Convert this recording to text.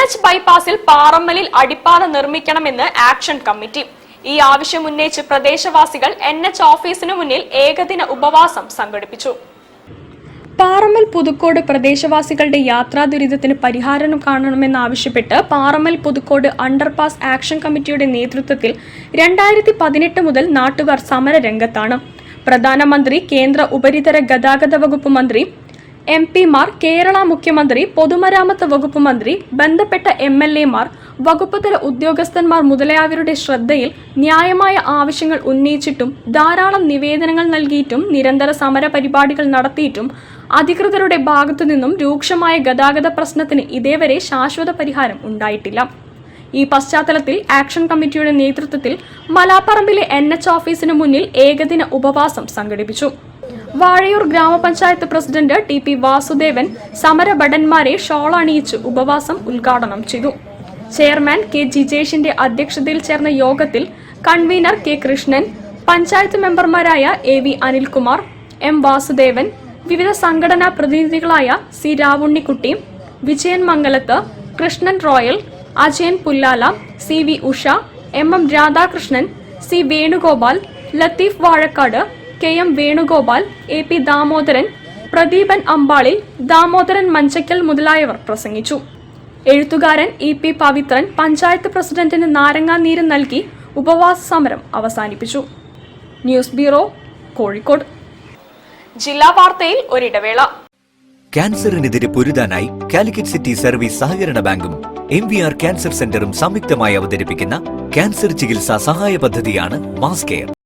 NH ബൈപ്പാസിൽ പാറമ്മലിൽ അടിപ്പാത നിർമ്മിക്കണമെന്ന് ആക്ഷൻ കമ്മിറ്റി. ഈ ആവശ്യം ഉന്നയിച്ച് പ്രദേശവാസികൾ NH ഓഫീസിനു മുന്നിൽ ഏകദിന ഉപവാസം സംഘടിപ്പിച്ചു. പാറമ്മൽ പുതുക്കോട് പ്രദേശവാസികളുടെ യാത്രാ ദുരിതത്തിന് പരിഹാരം കാണണമെന്നാവശ്യപ്പെട്ട് പാറമ്മൽ പുതുക്കോട് അണ്ടർപാസ് ആക്ഷൻ കമ്മിറ്റിയുടെ നേതൃത്വത്തിൽ 2018 മുതൽ നാട്ടുകാർ സമരരംഗത്താണ്. പ്രധാനമന്ത്രി, കേന്ദ്ര ഉപരിതല ഗതാഗത വകുപ്പ് മന്ത്രി, MP മാർ, കേരള മുഖ്യമന്ത്രി, പൊതുമരാമത്ത് വകുപ്പ് മന്ത്രി, ബന്ധപ്പെട്ട MLA മാർ, വകുപ്പുതല ഉദ്യോഗസ്ഥന്മാർ മുതലായവരുടെ ശ്രദ്ധയിൽ ന്യായമായ ആവശ്യങ്ങൾ ഉന്നയിച്ചിട്ടും ധാരാളം നിവേദനങ്ങൾ നൽകിയിട്ടും നിരന്തര സമര പരിപാടികൾ നടത്തിയിട്ടും അധികൃതരുടെ ഭാഗത്തു നിന്നും രൂക്ഷമായ ഗതാഗത പ്രശ്നത്തിന് ഇതേവരെ ശാശ്വത പരിഹാരം ഉണ്ടായിട്ടില്ല. ഈ പശ്ചാത്തലത്തിൽ ആക്ഷൻ കമ്മിറ്റിയുടെ നേതൃത്വത്തിൽ മലാപ്പറമ്പിലെ NH ഓഫീസിനു മുന്നിൽ ഏകദിന ഉപവാസം സംഘടിപ്പിച്ചു. വാഴയൂർ ഗ്രാമപഞ്ചായത്ത് പ്രസിഡന്റ് TP വാസുദേവൻ സമരഭടന്മാരെ ഷോൾ അണിയിച്ച് ഉപവാസം ഉദ്ഘാടനം ചെയ്തു. ചെയർമാൻ K ജിജേഷിന്റെ അധ്യക്ഷതയിൽ ചേർന്ന യോഗത്തിൽ കൺവീനർ K കൃഷ്ണൻ, പഞ്ചായത്ത് മെമ്പർമാരായ AV അനിൽകുമാർ, M വാസുദേവൻ, വിവിധ സംഘടനാ പ്രതിനിധികളായ C Ravunnikutty, Vijayan Mangalath, Krishnan Royal, Ajayan Pullala, CV Usha, MM Radhakrishnan, C Venugopal, Latheef Vazhakkad, KM Venugopal, AP Damodaran, Pradeepan Ambalil, Damodaran Manjakkal മുതലായവർ പ്രസംഗിച്ചു. എഴുത്തുകാരൻ EP പവിത്രൻ പഞ്ചായത്ത് പ്രസിഡന്റിന് നാരങ്ങാനീര് നൽകി ഉപവാസ സമരം അവസാനിപ്പിച്ചു. News bureau, Kozhikode. ജില്ലാ വാർത്തയിൽ ഒരിടവേള. ക്യാൻസറിനെതിരെ പൊരുതാനായി കാലിക്കറ്റ് സിറ്റി സർവീസ് സഹകരണ ബാങ്കും MVR ക്യാൻസർ സെന്ററും സംയുക്തമായി അവതരിപ്പിക്കുന്ന ക്യാൻസർ ചികിത്സാ സഹായ പദ്ധതിയാണ് മാസ് കെയർ.